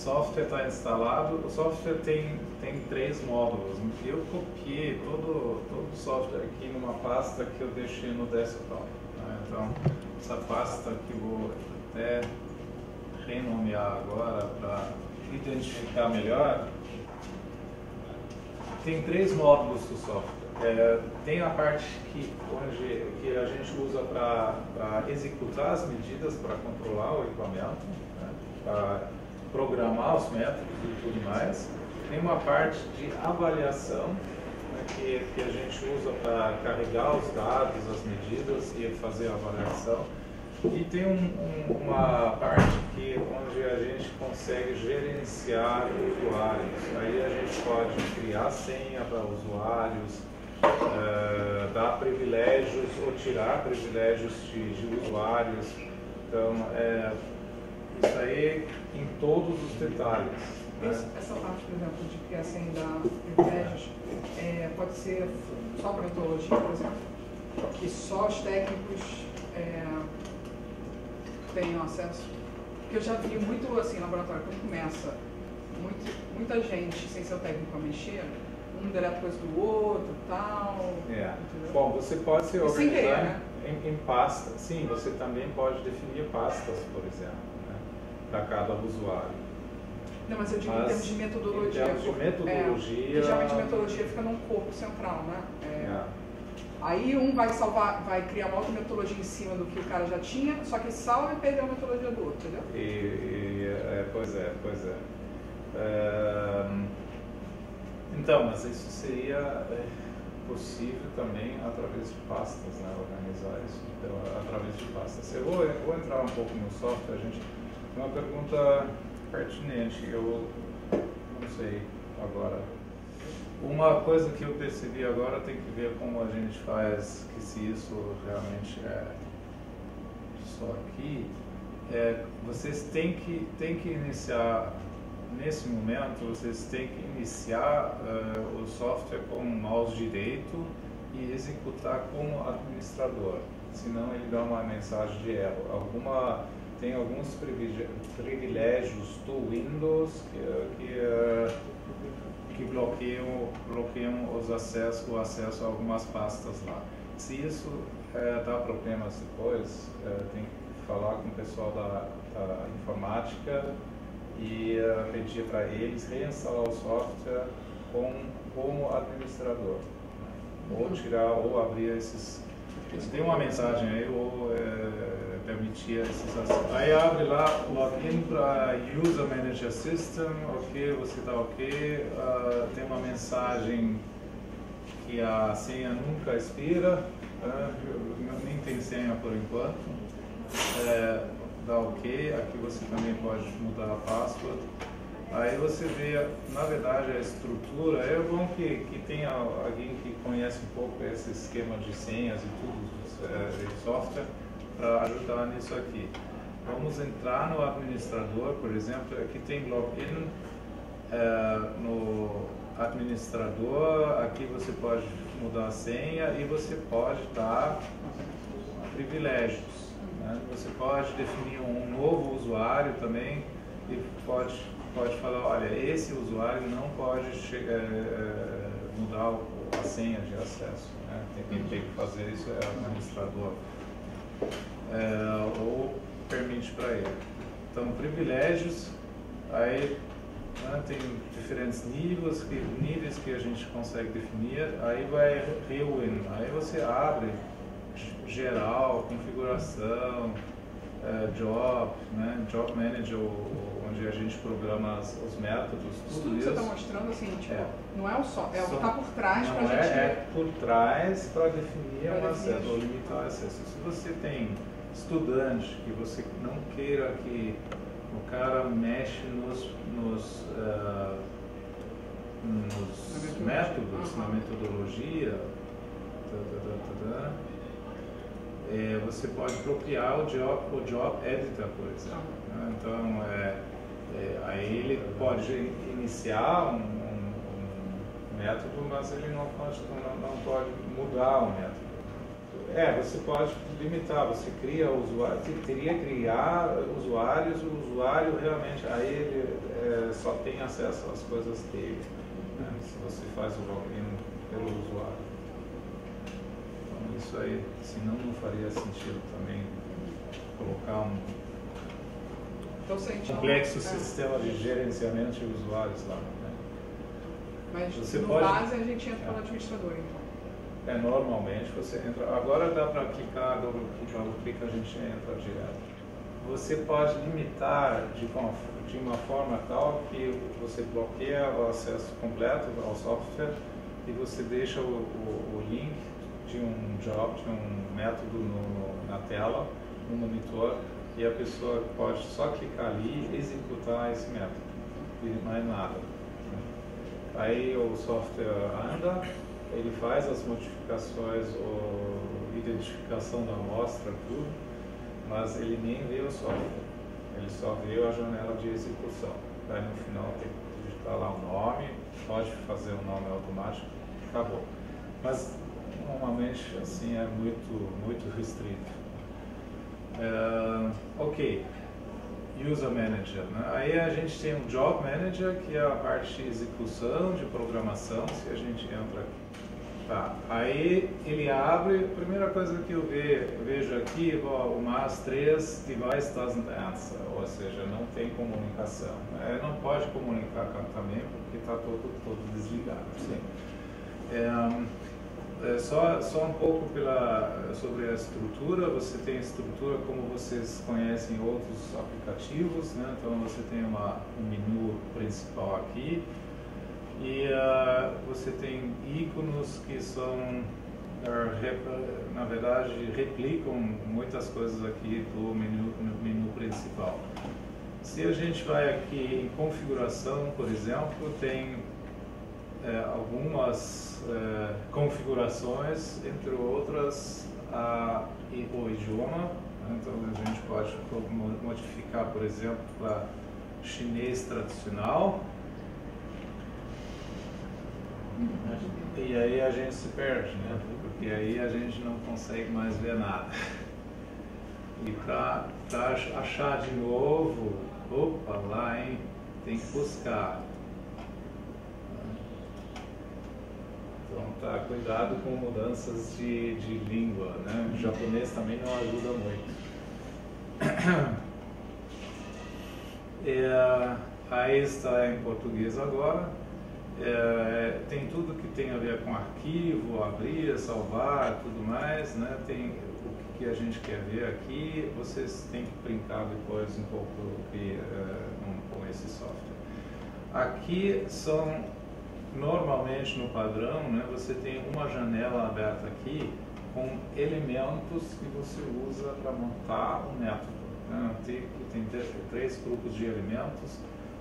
software está instalado, o software tem 3 módulos. Eu copiei todo o software aqui numa pasta que eu deixei no desktop. Né? Então, essa pasta que eu vou até renomear agora para identificar melhor, tem 3 módulos do software. Tem a parte que a gente usa para executar as medidas, para controlar o equipamento, né? Para programar os métodos e tudo mais. Tem uma parte de avaliação, né, que a gente usa para carregar os dados, as medidas e fazer a avaliação. E tem uma parte onde a gente consegue gerenciar usuários. Aí a gente pode criar senha para usuários, dar privilégios ou tirar privilégios de usuários. Então, isso aí em todos os detalhes. Né? Essa parte, por exemplo, de criar senha e dar privilégios, pode ser só para metodologia, por exemplo, que só os técnicos tenham acesso? Porque eu já vi muito assim, laboratório, quando começa muita gente sem ser o técnico a mexer, um deleta coisa do outro e tal. Bom, você pode se organizar querer, né? em pastas. Sim, você também pode definir pastas, por exemplo, né, para cada usuário. Não, mas eu digo em termos de metodologia. Em termos de metodologia... geralmente a metodologia fica num corpo central, né? Aí um vai criar uma outra metodologia em cima do que o cara já tinha, só que salva e perdeu a metodologia do outro, entendeu? Pois é. Então, mas isso seria possível também através de pastas, né? Organizar isso através de pastas. Eu vou entrar um pouco no software, a gente tem uma pergunta pertinente, eu não sei agora. Uma coisa que eu percebi agora tem que ver como a gente faz, que se isso realmente é só aqui, vocês têm que iniciar, nesse momento, vocês têm que iniciar o software com o mouse direito e executar como administrador, senão ele dá uma mensagem de erro. Tem alguns privilégios do Windows que bloqueiam o acesso a algumas pastas lá. Se isso dá problemas depois, tem que falar com o pessoal da informática e pedir para eles reinstalar o software como administrador, ou tirar ou abrir esses. Tem uma mensagem aí, ou permitir esses acessos. Aí abre lá o login para User Manager System, ok, você está ok. Tem uma mensagem que a senha nunca expira, nem tem senha por enquanto. Dá ok, aqui você também pode mudar a password. Aí você vê, na verdade, a estrutura. É bom que tenha alguém que conhece um pouco esse esquema de senhas e tudo, de software, para ajudar nisso aqui. Vamos entrar no administrador, por exemplo, aqui tem login no administrador, aqui você pode mudar a senha e você pode dar privilégios. Né? Você pode definir um novo usuário também e pode falar, olha, esse usuário não pode mudar a senha de acesso. Né? Quem tem que fazer isso é o administrador. Ou permite para ele. Então, privilégios, aí tem diferentes níveis que a gente consegue definir, aí vai rewind, aí você abre geral, configuração, job, né? Job Manager, onde a gente programa os métodos, tudo isso. Você está mostrando assim, tipo, não é o só, é o que está por trás para a gente... por trás para definir o acesso, ou limitar o acesso. Se você tem estudante que você não queira que o cara mexe nos métodos, na metodologia, você pode bloquear o job editor, por exemplo. Né? Então, aí ele pode iniciar um método, mas ele não pode mudar o método. você pode limitar, você cria usuário, teria que criar usuários, o usuário realmente, aí ele só tem acesso às coisas dele, né? Se você faz o login pelo usuário. Então isso aí, senão não faria sentido também colocar complexo sistema de gerenciamento de usuários lá, né? Mas você no base a gente entra no administrador, então. Normalmente você entra. Agora dá para clicar, clica, a gente entra direto. Você pode limitar de uma forma tal que você bloqueia o acesso completo ao software e você deixa o link de um job, de um método na tela, no monitor, e a pessoa pode só clicar ali e executar esse método, e mais nada. Aí o software anda, ele faz as modificações, a identificação da amostra, tudo, mas ele nem vê o software, ele só vê a janela de execução. Aí no final tem que digitar lá o nome, pode fazer o nome automático, acabou. Mas normalmente assim é muito restrito. Ok. User Manager, né? Aí a gente tem um Job Manager, que é a parte de execução, de programação, se a gente entra aqui. Tá. Aí ele abre, a primeira coisa que eu vejo aqui, o MAS3 Device doesn't answer, ou seja, não tem comunicação. Não pode comunicar também porque está todo desligado. Só um pouco sobre a estrutura. Você tem a estrutura como vocês conhecem em outros aplicativos, né? Então você tem um menu principal aqui e você tem íconos que são, na verdade, replicam muitas coisas aqui do menu principal. Se a gente vai aqui em configuração, por exemplo, tem algumas configurações, entre outras o idioma. Então a gente pode modificar, por exemplo, para chinês tradicional, e aí a gente se perde, né? Porque aí a gente não consegue mais ver nada. E para achar de novo, opa, lá, hein? Tem que buscar. Então tá, cuidado com mudanças de língua, né? O japonês também não ajuda muito. Aí está em português agora. Tem tudo que tem a ver com arquivo, abrir, salvar, tudo mais, né? Tem o que a gente quer ver aqui. Vocês têm que brincar depois um pouco com esse software. Aqui são, normalmente no padrão, né? Você tem uma janela aberta aqui com elementos que você usa para montar um método, né? Tem 3 grupos de elementos.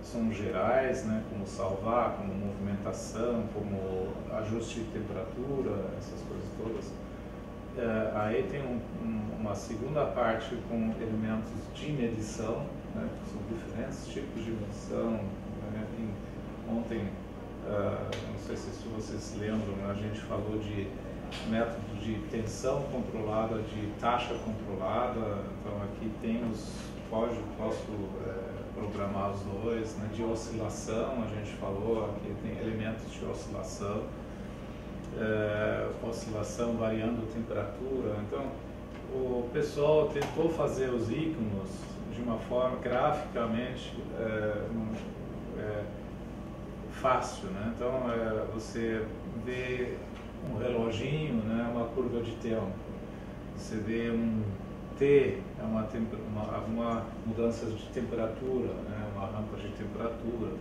São gerais, né, como salvar, como movimentação, como ajuste de temperatura, essas coisas todas. Aí tem uma segunda parte com elementos de medição, né, que são diferentes tipos de medição. Né? Ontem, não sei se vocês lembram, a gente falou de método de tensão controlada, de taxa controlada. Então aqui tem posso programar os dois, né? De oscilação, a gente falou, aqui tem elementos de oscilação, oscilação variando a temperatura. Então, o pessoal tentou fazer os íconos de uma forma graficamente fácil, né? Então, você vê um reloginho, né? Uma curva de tempo, você vê um T, alguma mudança de temperatura, né? Uma rampa de temperatura.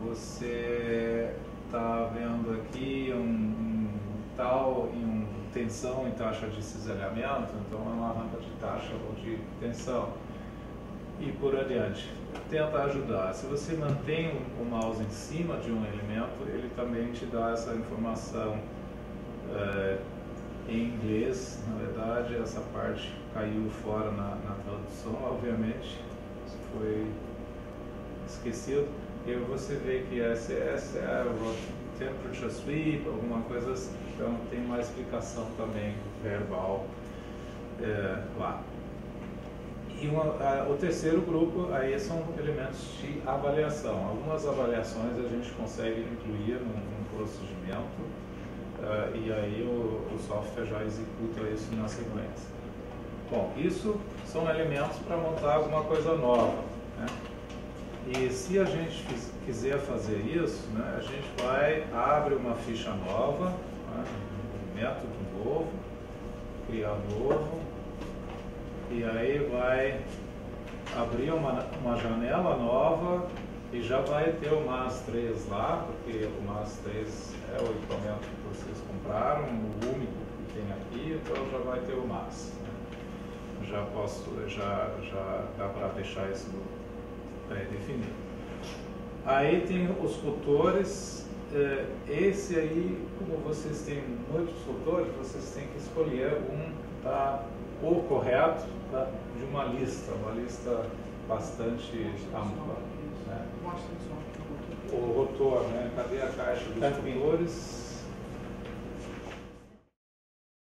Você está vendo aqui um tal em tensão e taxa de cisalhamento, então é uma rampa de taxa ou de tensão. E por adiante. Tenta ajudar. Se você mantém o mouse em cima de um elemento, ele também te dá essa informação em inglês. Na verdade, essa parte caiu fora na tradução, obviamente, isso foi esquecido. E você vê que essa é a temperature sweep, alguma coisa assim. Então tem uma explicação também verbal lá. E o terceiro grupo aí são elementos de avaliação. Algumas avaliações a gente consegue incluir num procedimento e aí o software já executa isso na sequência. Bom, isso são elementos para montar alguma coisa nova, né? E se a gente quiser fazer isso, né, a gente abre uma ficha nova, né, um método novo, criar novo, e aí vai abrir uma janela nova e já vai ter o MAS3 lá, porque o MAS3 é o equipamento que vocês compraram, o único que tem aqui, então já vai ter o MAS. Né? Já dá para deixar isso pré-definido. Aí tem os rotores, esse aí, como vocês têm muitos rotores, vocês têm que escolher o correto de uma lista bastante ampla. Né? O rotor, né? Cadê a caixa dos rotores?